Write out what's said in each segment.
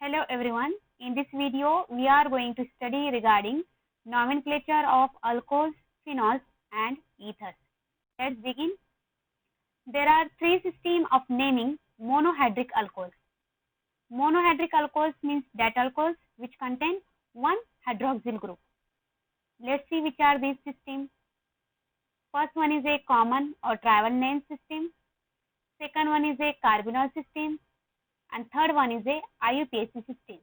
Hello everyone. In this video, we are going to study regarding nomenclature of alcohols, phenols and ethers. Let's begin. There are three systems of naming monohydric alcohols. Monohydric alcohols means that alcohols which contain one hydroxyl group. Let's see which are these systems. First one is a common or tribal name system. Second one is a carbonyl system. And third one is a IUPAC system.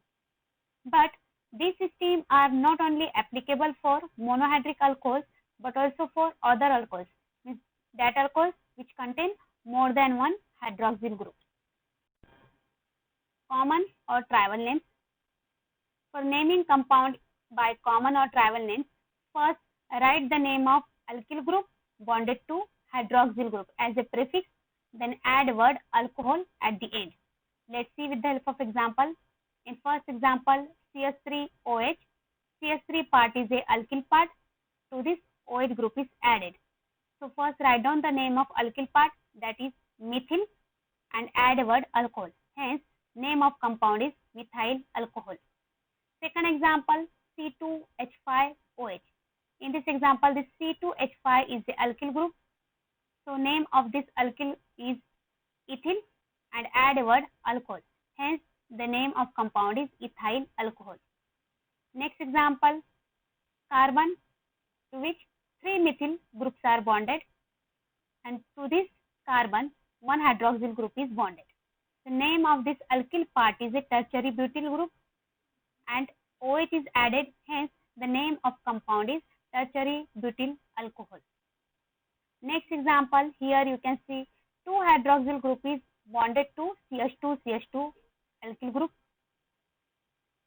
But these systems are not only applicable for monohydric alcohols but also for other alcohols, means that alcohols which contain more than one hydroxyl group. Common or tribal names. For naming compound by common or tribal names, first write the name of alkyl group bonded to hydroxyl group as a prefix, then add word alcohol at the end. Let's see with the help of example. In first example, CH3OH. CH3 part is a alkyl part. To this OH group is added. So first write down the name of alkyl part, that is methyl, and add a word alcohol. Hence name of compound is methyl alcohol. Second example, C2H5OH. In this example, this C2H5 is the alkyl group. So name of this alkyl is ethyl, and add a word alcohol. Hence, the name of compound is ethyl alcohol. Next example, carbon, to which three methyl groups are bonded, and to this carbon one hydroxyl group is bonded. The name of this alkyl part is a tertiary butyl group, and OH is added. Hence, the name of compound is tertiary butyl alcohol. Next example, here you can see two hydroxyl group is bonded to CH2 alkyl group.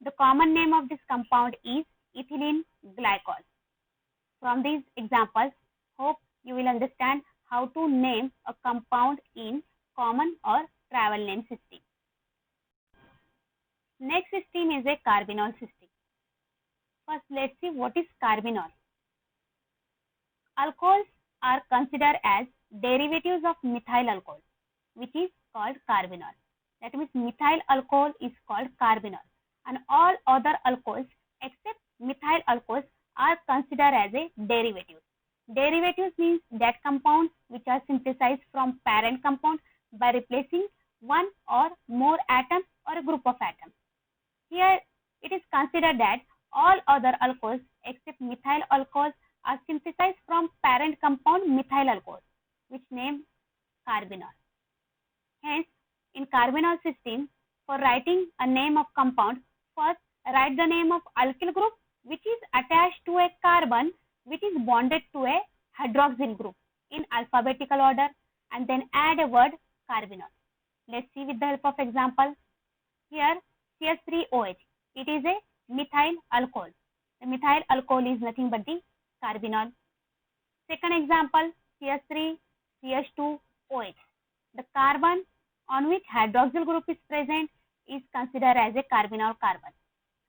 The common name of this compound is ethylene glycol. From these examples, hope you will understand how to name a compound in common or tribal name system. Next system is a carbonyl system. First, let's see what is carbonyl. Alcohols are considered as derivatives of methyl alcohol, which is called carbonyl. That means methyl alcohol is called carbonyl, and all other alcohols except methyl alcohols are considered as a derivative. Derivatives means that compounds which are synthesized from parent compound by replacing one or more atoms or a group of atoms. Here it is considered that all other alcohols except methyl alcohols are synthesized from parent compound methyl alcohol, which name carbonyl. Hence, in carbonyl system, for writing a name of compound, first write the name of alkyl group which is attached to a carbon which is bonded to a hydroxyl group in alphabetical order, and then add a word carbonyl. Let's see with the help of example. Here CH3OH, it is a methyl alcohol. The methyl alcohol is nothing but the carbonyl. Second example, CH3CH2OH. The carbon on which hydroxyl group is present is considered as a carbonyl carbon.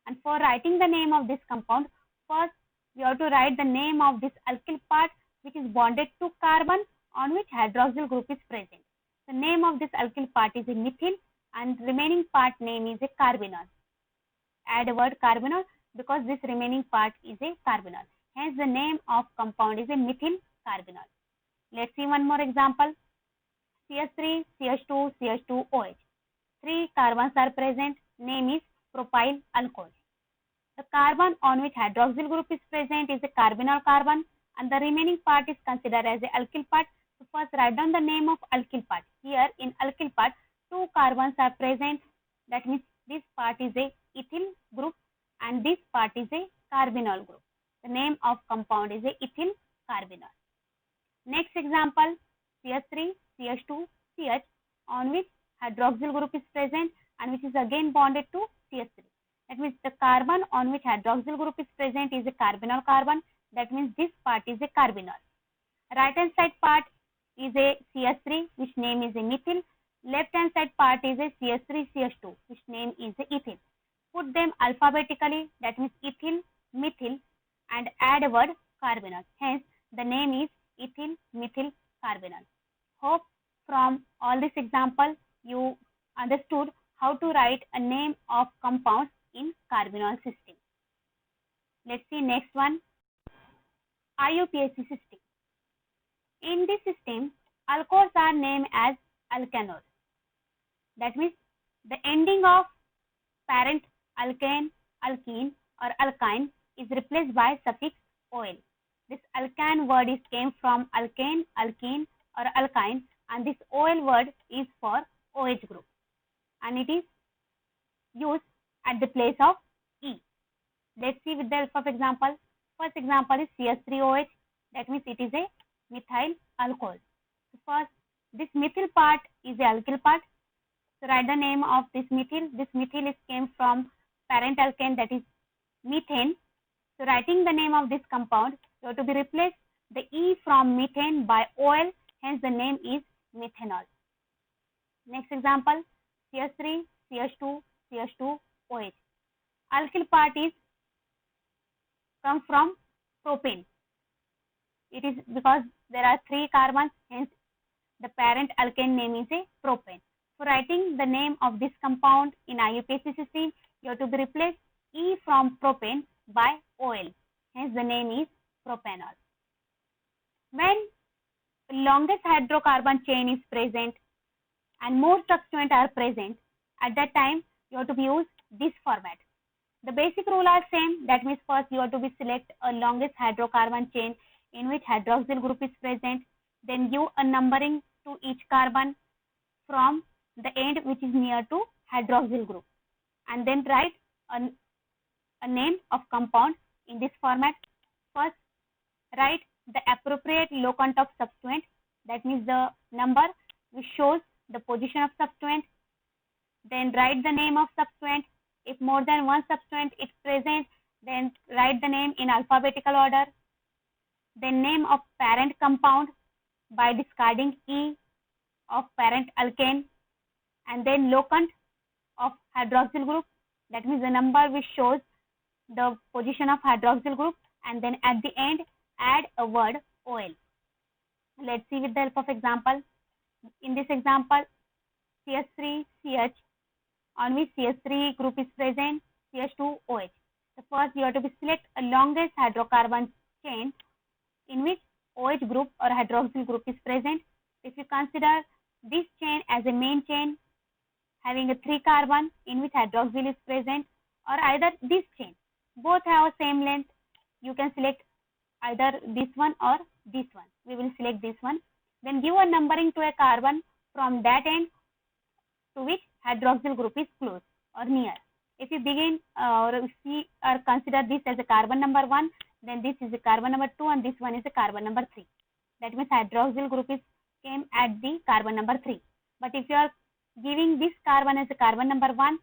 And for writing the name of this compound, first we have to write the name of this alkyl part which is bonded to carbon on which hydroxyl group is present. The name of this alkyl part is a methyl, and remaining part name is a carbonyl. Add a word carbonyl because this remaining part is a carbonyl. Hence the name of compound is a methyl carbonyl. Let's see one more example. CH3, CH2, CH2OH. Three carbons are present. Name is propyl alcohol. The carbon on which hydroxyl group is present is a carbonyl carbon, and the remaining part is considered as a alkyl part. So first write down the name of alkyl part. Here in alkyl part, two carbons are present. That means this part is a ethyl group and this part is a carbonyl group. The name of compound is a ethyl carbonyl. Next example, CH3, CH2, CH, on which hydroxyl group is present and which is again bonded to CH3. That means the carbon on which hydroxyl group is present is a carbonyl carbon. That means this part is a carbonyl. Right hand side part is a CH3, which name is a methyl. Left hand side part is a CH3, CH2, which name is a ethyl. Put them alphabetically, that means ethyl, methyl, and add a word carbonyl. Hence the name is ethyl methyl carbonyl. Hope from all this example you understood how to to write a name of compounds in carbonyl system. Let's see next one, IUPAC system. In this system, alcohols are named as alkanols. That means the ending of parent alkane, alkene or alkyne is replaced by suffix ol. This alkane word came from alkane, alkene or alkyne, and this ol word is for OH group, and it is used at the place of E. Let's see with the help of example. First example is CH3OH. That means it is a methyl alcohol. So first, this methyl part is a alkyl part. So write the name of this methyl. This methyl is came from parent alkane, that is methane. So writing the name of this compound, you have to be replaced the E from methane by OL, hence the name is methanol. Next example, CH3, CH2, CH2OH. Alkyl part is come from propane. It is because there are 3 carbons, hence the parent alkane name is a propane. For writing the name of this compound in IUPAC system, you have to be replaced E from propane by OL, hence the name is propanol. When longest hydrocarbon chain is present and more substituents are present, at that time you have to be use this format. The basic rule are same. That means first you have to be select a longest hydrocarbon chain in which hydroxyl group is present, then give a numbering to each carbon from the end which is near to hydroxyl group, and then write a name of compound in this format. First, write the appropriate locant of substituent, that means the number which shows the position of substituent. Then write the name of substituent. If more than one substituent is present, then write the name in alphabetical order. Then name of parent compound by discarding E of parent alkane, and then locant of hydroxyl group, that means the number which shows the position of hydroxyl group, and then at the end add a word OL. Let's see with the help of example. In this example, CH3CH, on which CH3 group is present, CH2OH. So first you have to select a longest hydrocarbon chain in which OH group or hydroxyl group is present. If you consider this chain as a main chain having a 3 carbon in which hydroxyl is present, or either this chain, both have same length, you can select either this one or this one. We will select this one. Then give a numbering to a carbon from that end to which hydroxyl group is close or near. If you begin or see or consider this as a carbon number 1, then this is a carbon number 2 and this one is a carbon number 3. That means hydroxyl group is came at the carbon number 3. But if you are giving this carbon as a carbon number 1,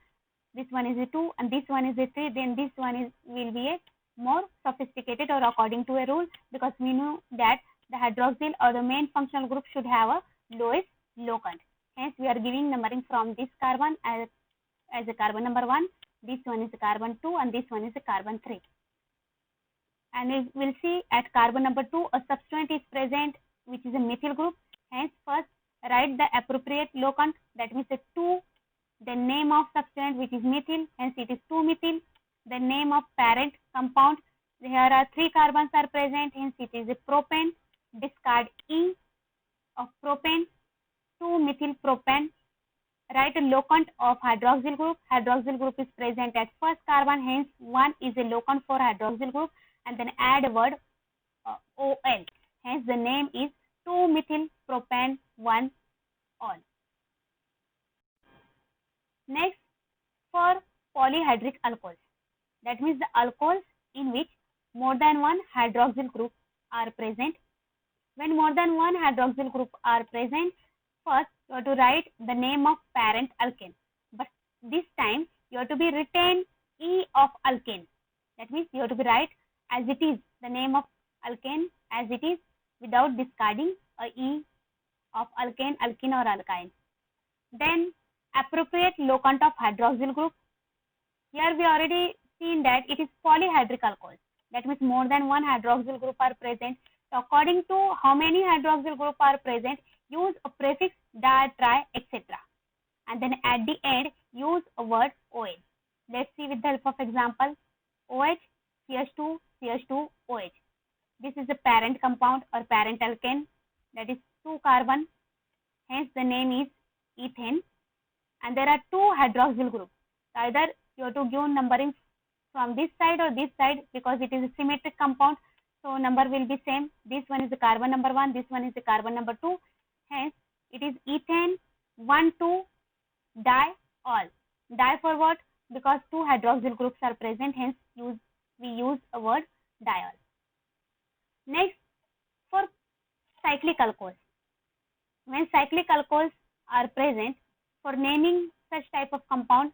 this one is a 2 and this one is a 3, then this one will be a more sophisticated or according to a rule, because we know that the hydroxyl or the main functional group should have a lowest locant. Hence we are giving numbering from this carbon as a carbon number 1, this one is a carbon 2 and this one is a carbon 3. And we will see at carbon number 2 a substituent is present which is a methyl group. Hence first write the appropriate locant, that means a 2, then name of substituent which is methyl, hence it is 2-methyl. The name of parent compound, here are 3 carbons are present, hence it is a propane. Discard E of propane, 2-methyl propane. Write a locant of hydroxyl group. Hydroxyl group is present at first carbon, hence 1 is a locant for hydroxyl group, and then add a word OL. Hence the name is 2-methyl propane 1 ol. Next, for polyhydric alcohols, that means the alcohols in which more than one hydroxyl group are present. When more than one hydroxyl group are present, first you have to write the name of parent alkane, but this time you have to be retain E of alkane. That means you have to be write as it is, the name of alkane as it is, without discarding a E of alkane, alkene or alkyne. Then appropriate locant of hydroxyl group. Here we already seen that it is polyhydric alcohols. That means more than one hydroxyl group are present. So according to how many hydroxyl group are present, use a prefix, di, tri, etc. and then at the end use a word OH. Let's see with the help of example. OH, CH2, CH2, OH. This is the parent compound or parent alkane, that is 2 carbon, hence the name is ethane, and there are 2 hydroxyl groups. Either you have to give numbering from this side or this side because it is a symmetric compound, so number will be same. This one is the carbon number 1, this one is the carbon number 2, hence it is ethane 1,2 diol. Di for what? Because 2 hydroxyl groups are present, hence we use a word diol. Next, for cyclic alcohols. When cyclic alcohols are present, for naming such type of compound,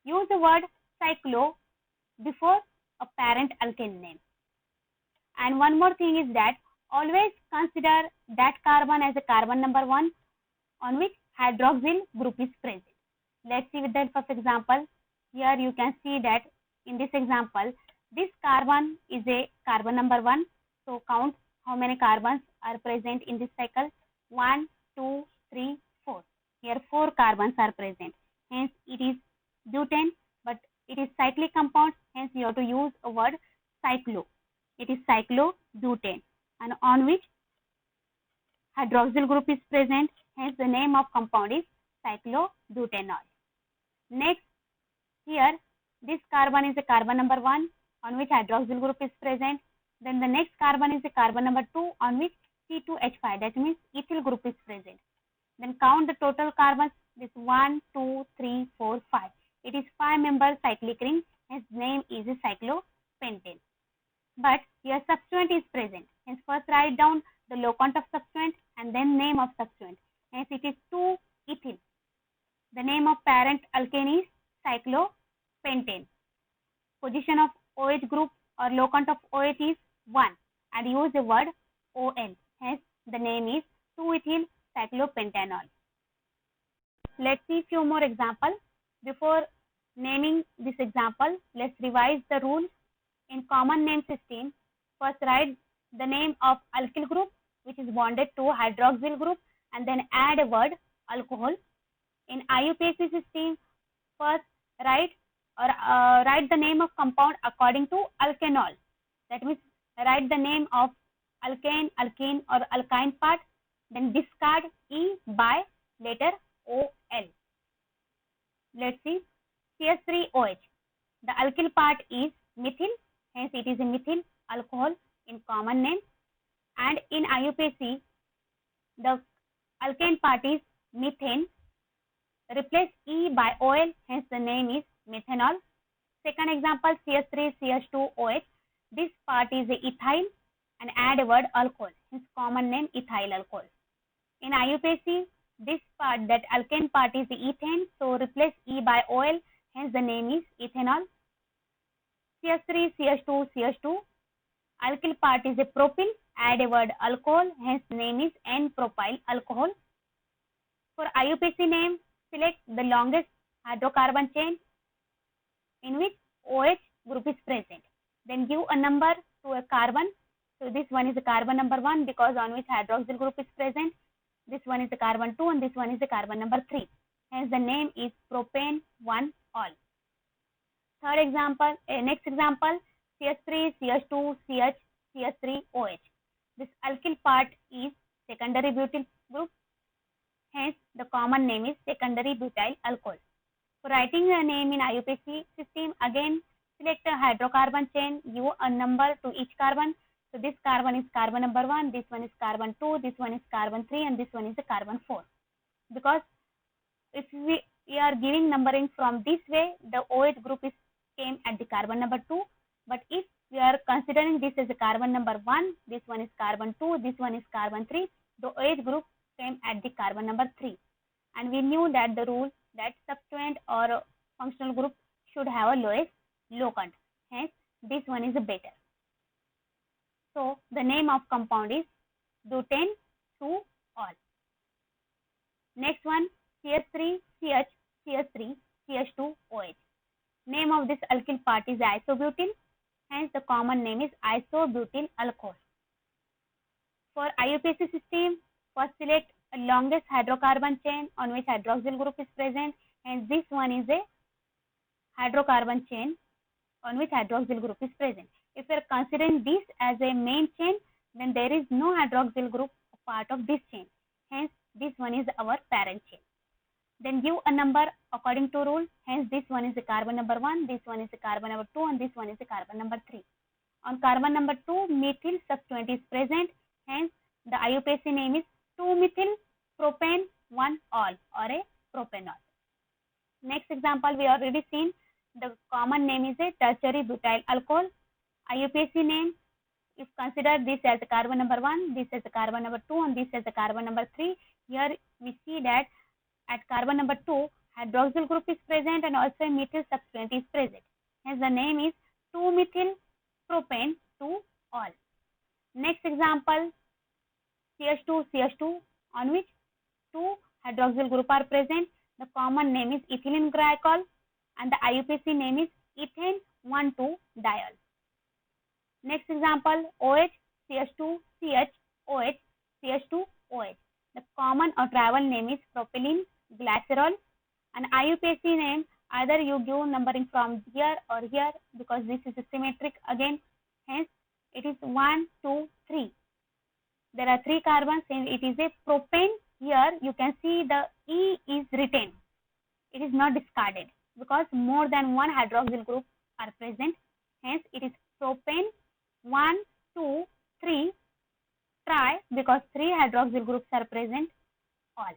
use the word cyclo before a parent alkane name. And one more thing is that always consider that carbon as a carbon number 1 on which hydroxyl group is present. Let's see with the help of example. Here you can see that in this example, this carbon is a carbon number 1. So count how many carbons are present in this cycle. 1, 2, 3, 4. Here 4 carbons are present. Hence it is butane, but it is cyclic compound. Hence you have to use a word cyclo. It is cyclobutane, and on which hydroxyl group is present. Hence the name of compound is cyclobutanol. Next, here this carbon is a carbon number 1 on which hydroxyl group is present. Then the next carbon is a carbon number 2 on which C2H5, that means ethyl group is present. Then count the total carbons. This 1, 2, 3, 4, 5. It is 5-member cyclic ring. Hence name is a cyclopentane. But here substituent is present. Hence first write down the low count of substituent and then name of substituent. Hence it is 2-ethyl. The name of parent alkane is cyclopentane. Position of OH group or low count of OH is 1 and use the word ON. Hence the name is 2-ethyl cyclopentanol. Let's see few more examples. Before naming this example, let's revise the rule. In common name system, first write the name of alkyl group which is bonded to hydroxyl group and then add a word alcohol. In IUPAC system, first write the name of compound according to alkanol. That means write the name of alkane, alkene or alkyne part, then discard E by letter OL. Let's see. CH3OH. The alkyl part is methyl, hence it is a methyl alcohol in common name. And in IUPAC, the alkane part is methane. Replace E by OL, hence the name is methanol. Second example, CH3CH2OH. This part is a ethyl and add a word alcohol, hence common name ethyl alcohol. In IUPAC, this part, that alkane part is the ethane, so replace E by OL, hence the name is ethanol. CH3CH2CH2. Alkyl part is a propyl, add a word alcohol, hence name is N-propyl alcohol. For IUPAC name, select the longest hydrocarbon chain in which OH group is present. Then give a number to a carbon. So this one is the carbon number 1 because on which hydroxyl group is present. This one is the carbon 2 and this one is the carbon number 3. Hence the name is propane 1-ol. Third example, next example, CH3, CH2, CH, CH3OH. This alkyl part is secondary butyl group. Hence the common name is secondary butyl alcohol. For writing the name in IUPAC system, again select a hydrocarbon chain, give a number to each carbon. So this carbon is carbon number 1, this one is carbon 2, this one is carbon 3 and this one is the carbon 4. Because if we are giving numbering from this way, the OH group is came at the carbon number 2. But if we are considering this as a carbon number 1, this one is carbon 2, this one is carbon 3, the OH group came at the carbon number 3. And we knew that the rule that substituent or functional group should have a lowest low count. Hence, this one is better. So, the name of compound is butane 2-ol. Next one, CH3CH, CH3, CH2OH. Name of this alkyl part is isobutyl. Hence, the common name is isobutyl alcohol. For IUPAC system, first select longest hydrocarbon chain on which hydroxyl group is present, and this one is a hydrocarbon chain on which hydroxyl group is present. If we are considering this as a main chain, then there is no hydroxyl group part of this chain. Hence, this one is our parent chain. Then give a number according to rule. Hence, this one is the carbon number 1, this one is the carbon number 2, and this one is the carbon number 3. On carbon number 2, methyl sub-20 is present. Hence, the IUPAC name is 2-methyl propane 1-ol or a propanol. Next example, we already seen the common name is a tertiary butyl alcohol. IUPAC name, if consider this as the carbon number 1, this as the carbon number 2, and this as the carbon number 3. Here we see that at carbon number 2, hydroxyl group is present and also methyl sub-20 is present. Hence the name is 2-methyl propane 2-ol. Next example, CH2 on which 2 hydroxyl group are present. The common name is ethylene glycol and the IUPAC name is ethane 1,2-diol. Next example, OH, CH2, CH, OH, CH2, OH. The common or travel name is propylene glycerol, and IUPAC name either you give numbering from here or here because this is symmetric again. Hence, it is 1, 2, 3. There are 3 carbons and it is a propane. Here you can see the E is written. It is not discarded because more than one hydroxyl group are present. Hence, it is propane 1, 2, 3 tri because 3 hydroxyl groups are present all.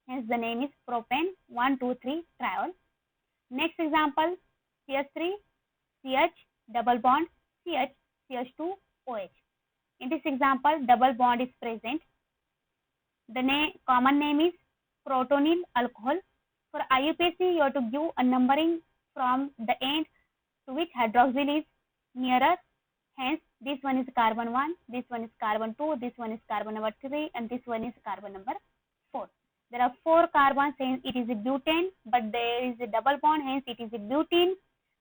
Hence, the name is propane 1, 2, 3 triol. Next example, CH3, CH, double bond, CH, CH2, OH. In this example, double bond is present. The common name is protonyl alcohol. For IUPAC, you have to give a numbering from the end to which hydroxyl is nearer. Hence, this one is carbon 1, this one is carbon 2, this one is carbon number 3, and this one is carbon number 4. There are 4 carbons, hence it is a butane, but there is a double bond, hence it is a butene.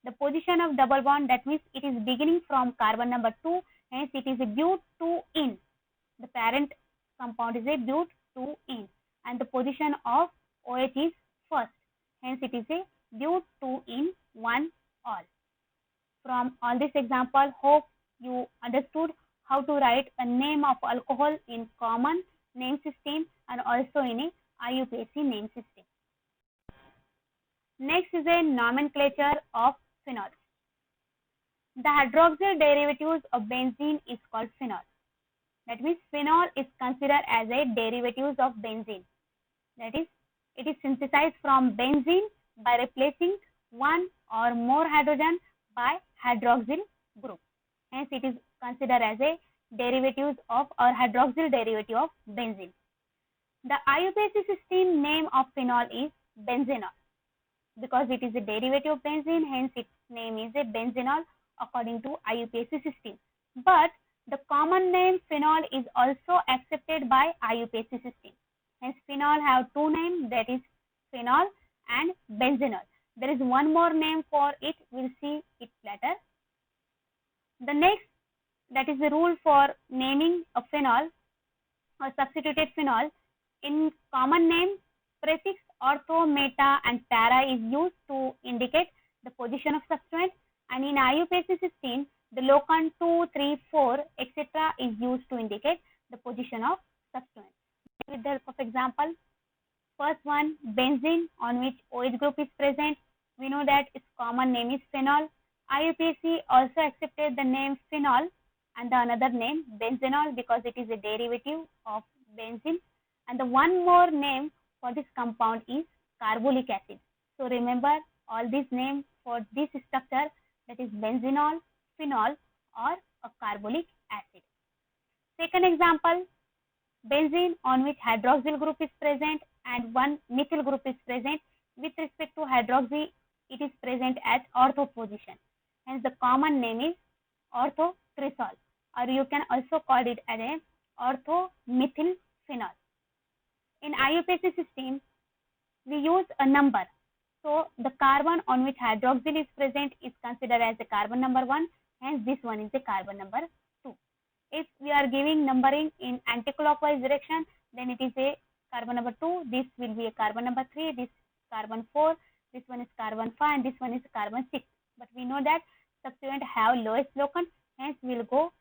The position of double bond, that means it is beginning from carbon number 2, hence it is a but2-ene. The parent compound is a but2-ene, and the position of OH is first, hence it is a but2-ene 1-ol. From all this example, hope you understood how to write a name of alcohol in common name system and also in a IUPAC name system. Next is a nomenclature of phenols. The hydroxyl derivatives of benzene is called phenol. That means phenol is considered as a derivative of benzene. That is, it is synthesized from benzene by replacing one or more hydrogen by hydroxyl group. Hence, it is considered as a derivative of or hydroxyl derivative of benzene. The IUPAC system name of phenol is benzenol because it is a derivative of benzene. Hence, its name is a benzenol according to IUPAC system. But the common name phenol is also accepted by IUPAC system. Hence, phenol have 2 names, that is phenol and benzenol. There is one more name for it. We'll see it later. The next, that is the rule for naming a phenol or substituted phenol. In common name, prefix ortho, meta and para is used to indicate the position of substituent, and in IUPAC system, the locant 2, 3, 4, etc. is used to indicate the position of substituent. With the help of example, first one, benzene on which OH group is present. We know that its common name is phenol. IUPAC also accepted the name phenol and the another name benzenol because it is a derivative of benzene. And the one more name for this compound is carbolic acid. So remember all these names for this structure, that is benzenol, phenol or a carbolic acid. Second example, benzene on which hydroxyl group is present and one methyl group is present. With respect to hydroxy, it is present at ortho position. Hence, the common name is orthotrisol, or you can also call it as a orthomethyl phenol. In IUPAC system, we use a number. So, the carbon on which hydroxyl is present is considered as the carbon number 1. Hence, this one is the carbon number 2. If we are giving numbering in anticlockwise direction, then it is a carbon number 2, this will be a carbon number 3, this carbon 4, this one is carbon 5, and this one is carbon 6. But we know that substituent have lowest locant, hence we will go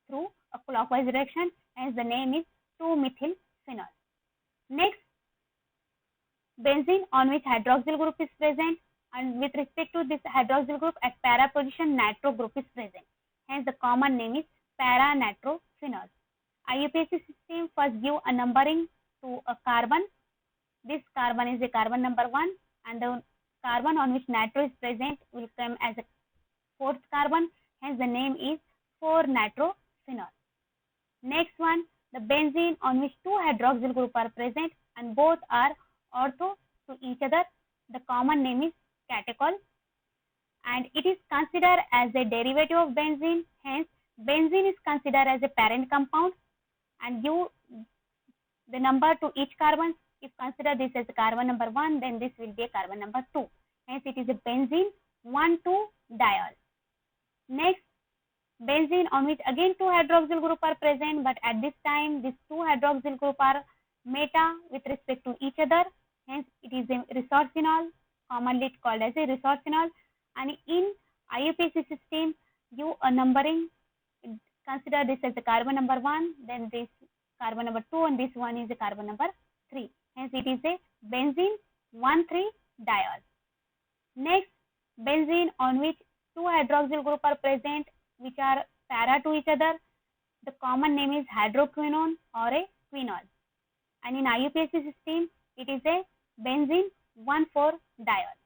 through a clockwise direction, hence the name is 2-methylphenol. Next, benzene on which hydroxyl group is present, and with respect to this hydroxyl group at para position nitro group is present, hence the common name is para-nitrophenol. IUPAC system first give a numbering to a carbon. This carbon is a carbon number 1, and the carbon on which nitro is present will come as a fourth carbon, hence the name is 4-nitrophenol. Next one, the benzene on which two hydroxyl group are present and both are ortho to each other. The common name is catechol, and it is considered as a derivative of benzene, hence benzene is considered as a parent compound and give the number to each carbon. If consider this as a carbon number 1, then this will be a carbon number 2. Hence it is a benzene 1,2-diol. Next, benzene on which again two hydroxyl group are present, but at this time these two hydroxyl group are meta with respect to each other, hence it is a resorcinol, commonly called as a resorcinol. And in IUPAC system, give a numbering, consider this as a carbon number 1, then this carbon number 2, and this one is a carbon number 3. Hence it is a benzene 1,3-diol. Next, benzene on which two hydroxyl group are present which are para to each other. The common name is hydroquinone or a quinol. And in IUPAC system, it is a benzene 1,4-diol.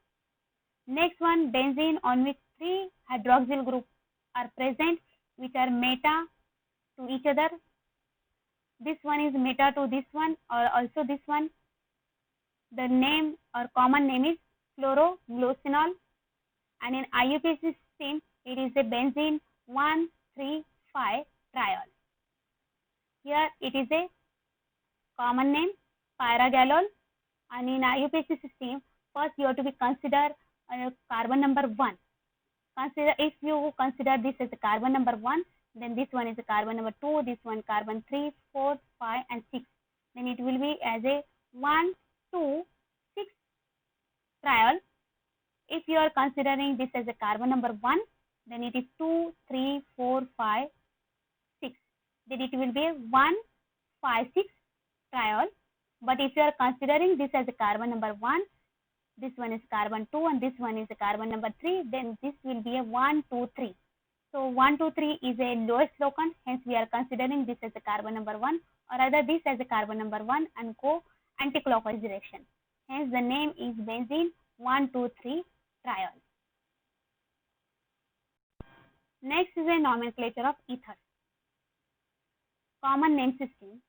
Next one, benzene on which three hydroxyl groups are present which are meta to each other. This one is meta to this one or also this one. The name or common name is chloroglucinol, and in IUPAC system it is a benzene 1,3,5-triol. Here it is a common name pyragalol, and in IUPAC system first you have to be consider carbon number 1. If you consider this as a carbon number 1, then this one is a carbon number 2, this one carbon 3, 4, 5 and 6. Then it will be as a 1, 2, 6 triol. If you are considering this as a carbon number 1, then it is 2, 3, 4, 5, 6. Then it will be a 1, 5, 6 triol. But if you are considering this as a carbon number 1, this one is carbon 2 and this one is a carbon number 3, then this will be a 1, 2, 3. So 1, 2, 3 is a lowest locant, hence we are considering this as a carbon number 1, or rather this as a carbon number 1 and go anti-clockwise direction. Hence the name is benzene 1,2,3-triol. Next is a nomenclature of ethers. Common name system.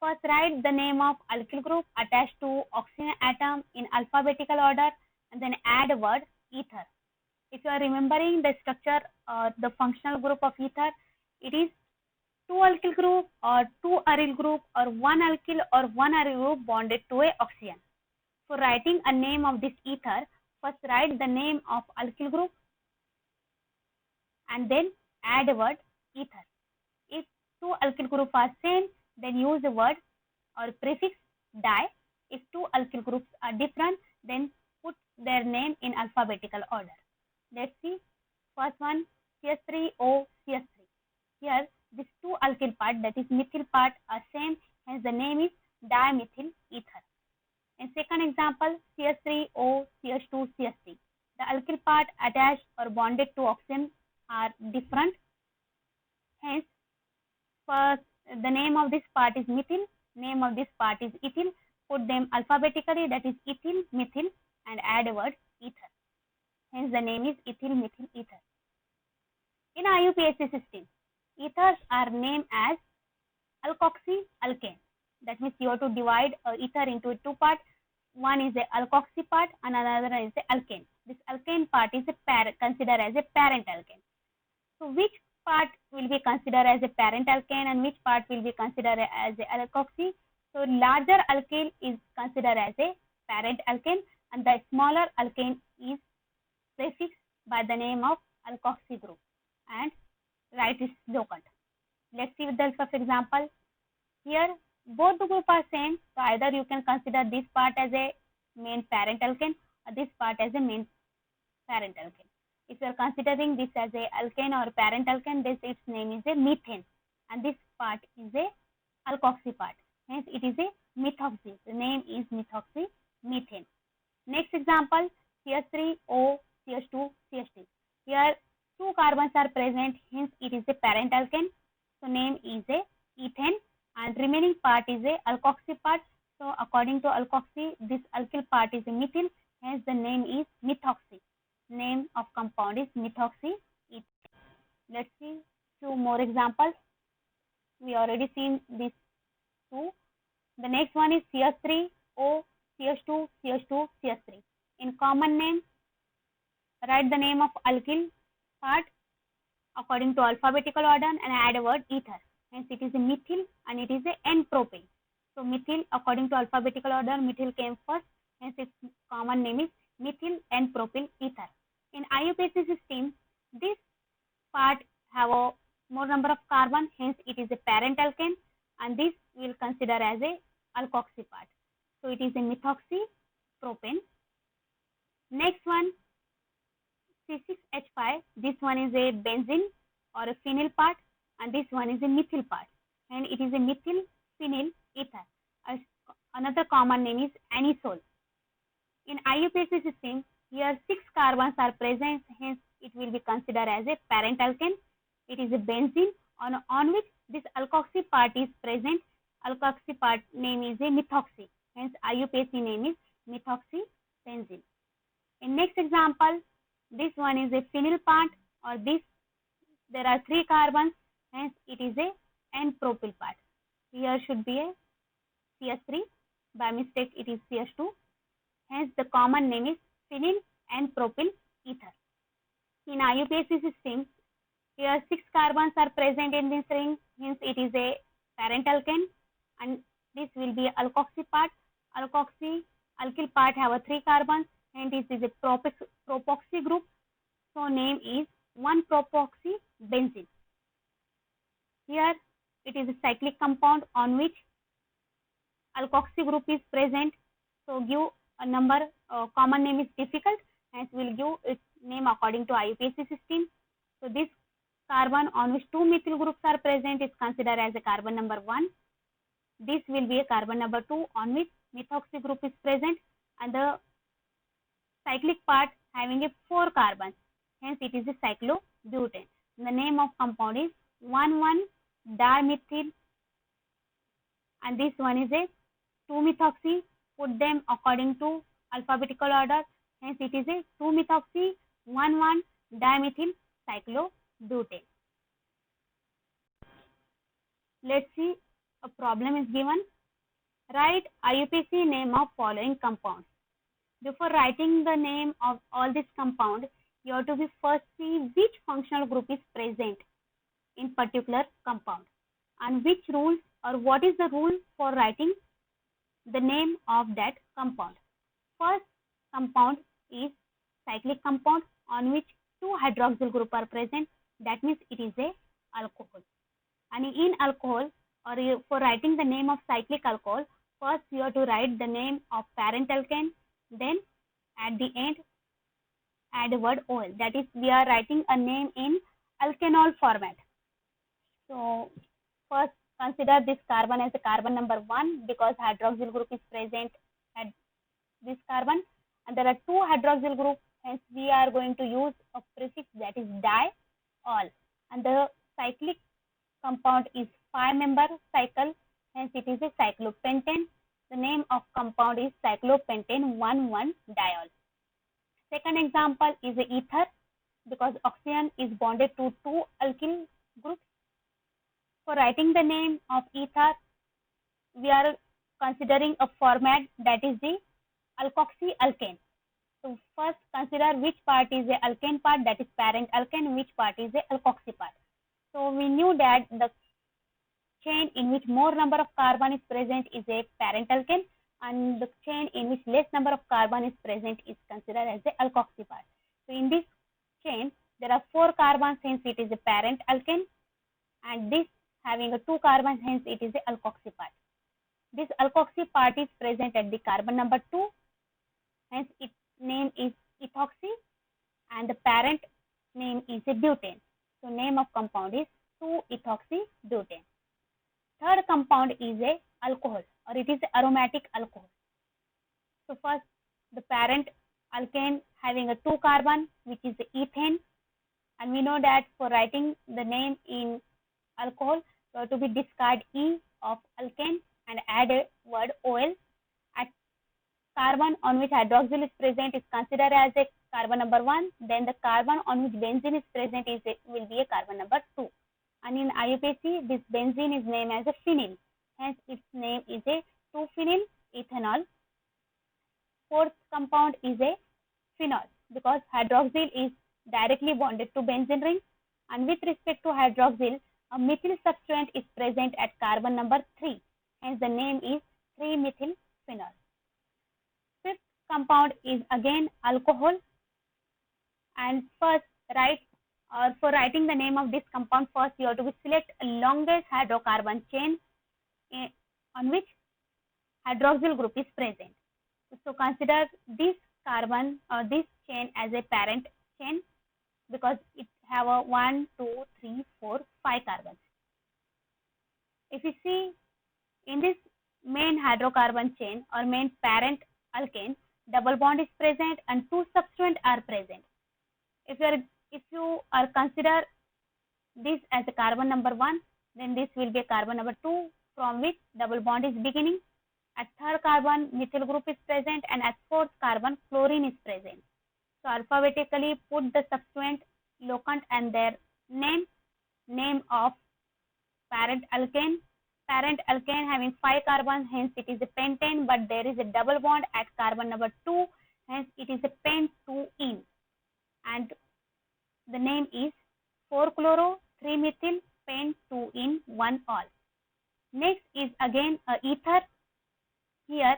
First write the name of alkyl group attached to oxygen atom in alphabetical order and then add a word ether. If you are remembering the structure or the functional group of ether, it is two alkyl group or two aryl group or one alkyl or one aryl group bonded to a oxygen. For writing a name of this ether, first write the name of alkyl group and then add a word ether. If two alkyl groups are same, then use the word or prefix di. If two alkyl groups are different, then put their name in alphabetical order. Let's see. First one, CH3O, CH3. Here, these two alkyl part, that is methyl part, are same, hence the name is dimethyl ether. In second example, CH3O, CH2, CH3. The alkyl part attached or bonded to oxygen are different. Hence, first the name of this part is methyl, name of this part is ethyl. Put them alphabetically, that is ethyl, methyl, and add a word ether. Hence the name is ethyl, methyl, ether. In IUPAC system, ethers are named as alkoxy alkane. That means you have to divide ether into two parts. One is the alkoxy part and another is the alkane. This alkane part is considered as a parent alkane. So which part will be considered as a parent alkane and which part will be considered as a alkoxy? So larger alkyl is considered as a parent alkane and the smaller alkane is prefixed by the name of alkoxy group and write its locant. Let's see with the help of example. Here both the group are same, so either you can consider this part as a main parent alkane or this part as a main parent alkane. If you are considering this as a alkane or parent alkane, this its name is a methane, and this part is a alkoxy part. Hence, it is a methoxy. The name is methoxy methane. Next example, CH3O, CH2, CH3. Here, two carbons are present. Hence, it is a parent alkane. So, name is a ethane, and remaining part is a alkoxy part. So, according to alkoxy, this alkyl part is a methyl. Hence, the name is methoxy. Name of compound is methoxy ethane. Let's see two more examples. We already seen these two. The next one is CH3O, CH2, CH2, CH3. In common name, write the name of alkyl part according to alphabetical order and add a word ether. Hence, it is a methyl and it is a N-propyl. So, methyl according to alphabetical order, methyl came first. Hence, its common name is methyl N-propyl ether. In IUPAC system, this part have a more number of carbon. Hence, it is a parent alkane, and this we will consider as a alkoxy part. So, it is a methoxy propane. Next one, C6H5. This one is a benzene or a phenyl part, and this one is a methyl part, and it is a methyl phenyl ether. Another common name is anisole. In IUPAC system, here 6 carbons are present. Hence, it will be considered as a parent alkane. It is a benzene on which this alkoxy part is present. Alkoxy part name is a methoxy. Hence, IUPAC name is methoxy benzene. In next example, this one is a phenyl part, or this there are 3 carbons. Hence, it is a N-propyl part. Here should be a CH3. By mistake, it is CH2. Hence, the common name is phenyl N-propyl ether. In IUPAC system, here 6 carbons are present in this ring. Hence, it is a parent alkane, and this will be alkoxy part. Alkyl part have a 3 carbons, and this is a propoxy group. So, name is 1-propoxy benzene. Here, it is a cyclic compound on which alkoxy group is present. So, give a number. Common name is difficult. Hence, we will give its name according to IUPAC system. So, this carbon on which 2 methyl groups are present is considered as a carbon number 1. This will be a carbon number 2 on which methoxy group is present, and the cyclic part having a 4 carbons. Hence, it is a cyclobutane. The name of compound is 1,1-dimethyl, and this one is a 2-methoxy. Put them according to alphabetical order. Hence, it is a 2-methoxy 1,1-dimethyl cyclobutane. Let's see, a problem is given. Write IUPAC name of following compounds. Before writing the name of all this compound, you have to be first see which functional group is present in particular compound, and which rules or what is the rule for writing the name of that compound. First compound is cyclic compound on which 2 hydroxyl group are present. That means it is a alcohol. And in alcohol, or for writing the name of cyclic alcohol, first you have to write the name of parent alkane, then at the end add a word OL. That is, we are writing a name in alkanol format. So, first consider this carbon as a carbon number 1 because hydroxyl group is present at this carbon, and there are 2 hydroxyl groups. Hence, we are going to use a prefix that is diol, and the cyclic compound is 5-member cycle. Hence, it is a cyclopentane. The name of compound is cyclopentane 1,1-diol. Second example is a ether because oxygen is bonded to 2 alkyl groups. For writing the name of ether, we are considering a format that is the alkoxy alkane. So, first consider which part is the alkane part, that is parent alkane, which part is the alkoxy part. So, we knew that the chain in which more number of carbon is present is a parent alkane, and the chain in which less number of carbon is present is considered as the alkoxy part. So, in this chain, there are 4 carbons, hence it is a parent alkane, and this having a 2 carbons, hence it is the alkoxy part. This alkoxy part is present at the carbon number 2, hence its name is ethoxy, and the parent name is a butane. So name of compound is 2-ethoxybutane. Third compound is a alcohol, or it is aromatic alcohol. So first, the parent alkane having a 2 carbon, which is ethane, and we know that for writing the name in alcohol, you have to be discard E of alkane and add a word OL. At carbon on which hydroxyl is present is considered as a carbon number 1, then the carbon on which benzene is present will be a carbon number 2. And in IUPAC, this benzene is named as a phenyl, hence its name is a 2-phenyl ethanol. Fourth compound is a phenol, because hydroxyl is directly bonded to benzene ring, and with respect to hydroxyl, a methyl substituent is present at carbon number 3, hence the name is 3-methylphenol. Fifth compound is again alcohol, and first for writing the name of this compound, first you have to select a longest hydrocarbon chain on which hydroxyl group is present. So consider this carbon or this chain as a parent chain, because it have a 1, 2, 3, 4, 5 carbons. If you see in this main hydrocarbon chain or main parent alkane, double bond is present and 2 substituents are present. If you are consider this as a carbon number 1, then this will be a carbon number 2 from which double bond is beginning. At third carbon, methyl group is present, and at fourth carbon, chlorine is present. So alphabetically put the substituent, locant and their name of parent alkane. Parent alkane having 5 carbons, hence it is a pentane, but there is a double bond at carbon number 2, hence it is a pent-2-ene. And the name is 4-chloro-3-methyl pent-2-ene 1-ol. Next is again a ether. Here,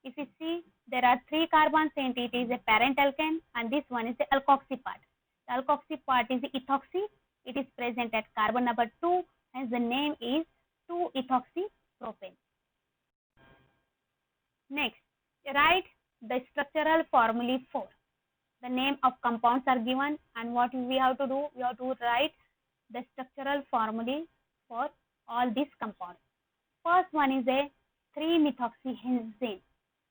if you see, there are 3 carbons and it is a parent alkane, and this one is the alkoxy part. The alkoxy part is the ethoxy. It is present at carbon number 2, hence the name is 2-ethoxypropane. Next, write the structural formulae for. The name of compounds are given, and what we have to do, we have to write the structural formulae for all these compounds. First one is a 3-methoxyhexane.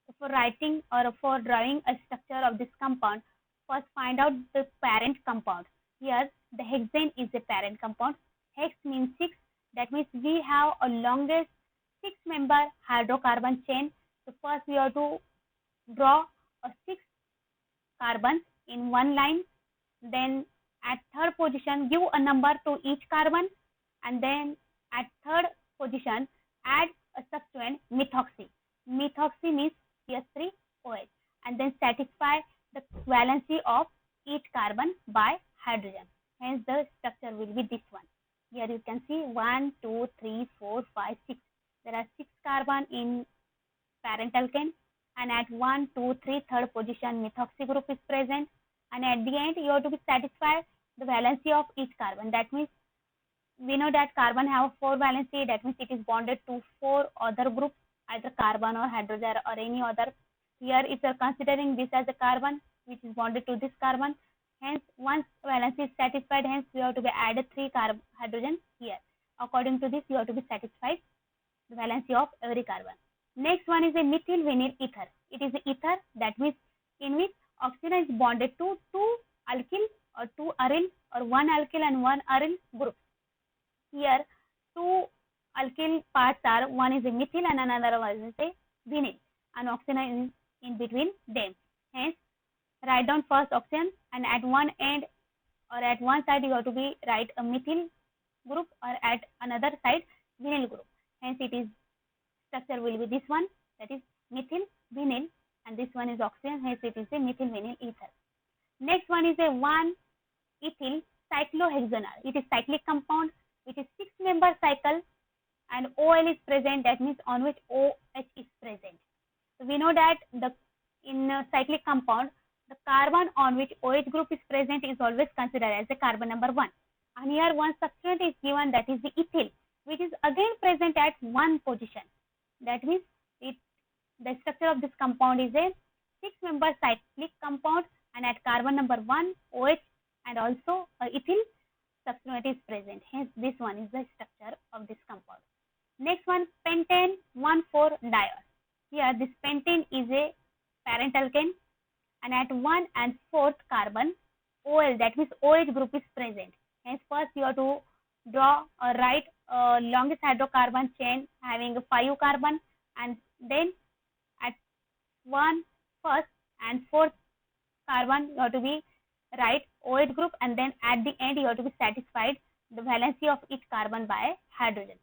So for writing or for drawing a structure of this compound, first find out the parent compound. Here the hexane is a parent compound. Hex means 6. That means we have a longest 6-member hydrocarbon chain. So first we have to draw a 6 carbons in one line. Then at third position give a number to each carbon, and then at third position add a substituent methoxy. Methoxy means CH3OH, and then satisfy the valency of each carbon by hydrogen. Hence the structure will be this one. Here you can see 1, 2, 3, 4, 5, 6. There are 6 carbon in parent alkane, and at 1, 2, 3 third position methoxy group is present, and at the end you have to be satisfied the valency of each carbon. That means we know that carbon have 4 valency, that means it is bonded to 4 other groups, either carbon or hydrogen or any other. Here if you are considering this as a carbon which is bonded to this carbon, hence once valency is satisfied, hence we have to be added 3 hydrogen here. According to this you have to be satisfied the valency of every carbon. Next one is a methyl vinyl ether. It is ether, that means in which oxygen is bonded to 2 alkyl or 2 aryl or 1 alkyl and 1 aryl groups. Here 2 alkyl parts are, one is a methyl and another one is a vinyl, and oxygen is in between them. Hence write down first oxygen, and at one end or at one side you have to be write a methyl group, or at another side vinyl group. Hence it is structure will be this one, that is methyl vinyl, and this one is oxygen, hence it is a methyl vinyl ether. Next one is a 1-ethyl cyclohexanol. It is cyclic compound which is 6-member cycle, and OL is present, that means on which OH is present. So we know that in a cyclic compound the carbon on which OH group is present is always considered as a carbon number 1, and here one substituent is given, that is the ethyl, which is again present at 1 position. That means the structure of this compound is a 6-member cyclic compound, and at carbon number 1, OH and also ethyl substituent is present. Hence, this one is the structure of this compound. Next one, pentane 1,4-diol. Here, this pentane is a parent alkane, and at 1 and 4th carbon, OL, that means OH group is present. Hence, first you have to draw or write a longest hydrocarbon chain having 5 carbon, and then at 1st and 4th carbon you have to be write OH group, and then at the end you have to be satisfied the valency of each carbon by hydrogen.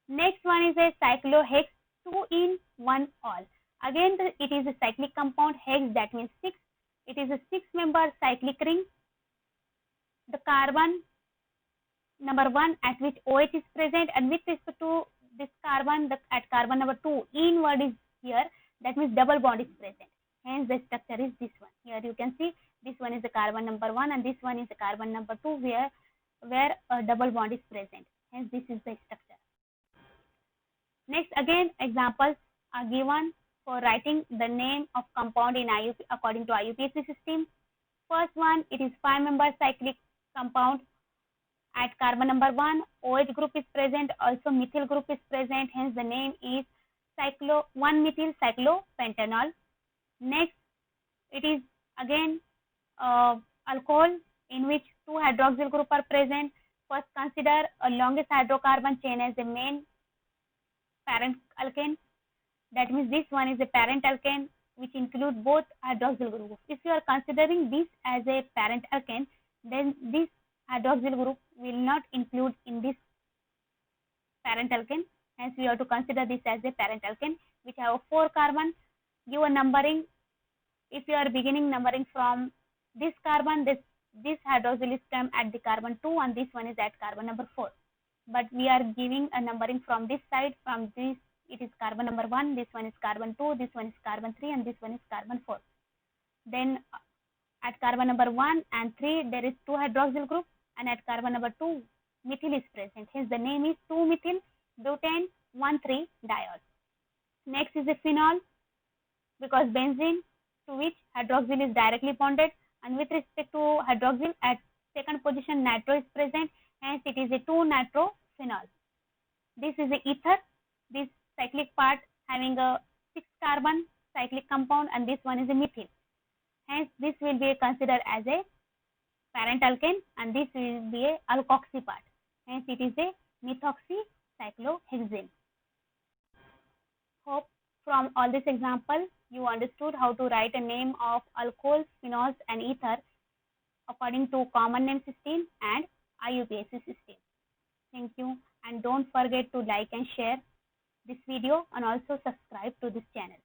Next one is a cyclohex 2-in-1-ol. Again, it is a cyclic compound. Hex, that means 6. It is a 6-member cyclic ring. The carbon number 1 at which OH is present, and with respect to this carbon, at carbon number 2, in word is here. That means double bond is present. Hence, the structure is this one. Here you can see this one is the carbon number 1, and this one is the carbon number 2, where a double bond is present. Hence, this is the structure. Next, again, examples are given for writing the name of compound in IUP according to IUPAC system. First one, it is 5-member cyclic compound. At carbon number 1, OH group is present, also methyl group is present. Hence, the name is 1-methyl cyclopentanol. Next, it is again alcohol in which 2 hydroxyl group are present. First, consider a longest hydrocarbon chain as a main parent alkane. That means this one is a parent alkane which includes both hydroxyl groups. If you are considering this as a parent alkane, then this hydroxyl group will not include in this parent alkane. Hence, we have to consider this as a parent alkane which have 4 carbon. Give a numbering. If you are beginning numbering from this carbon, this hydroxyl is come at the carbon 2, and this one is at carbon number 4. But we are giving a numbering from this side. From this, it is carbon number 1, this one is carbon 2, this one is carbon 3, and this one is carbon 4. Then at carbon number 1 and 3, there is 2 hydroxyl group, and at carbon number 2, methyl is present. Hence, the name is 2-methyl butane 1,3-diol. Next is a phenol, because benzene to which hydroxyl is directly bonded, and with respect to hydroxyl, at second position nitro is present. Hence, it is a 2-nitrophenol. This is a ether. This cyclic part having a 6 carbon cyclic compound, and this one is a methyl. Hence, this will be considered as a parent alkane, and this will be a alkoxy part. Hence, it is a methoxycyclohexane. Hope from all this example you understood how to write a name of alcohols, phenols, and ether according to common name system and IUPAC system. Thank you, and don't forget to like and share this video, and also subscribe to this channel.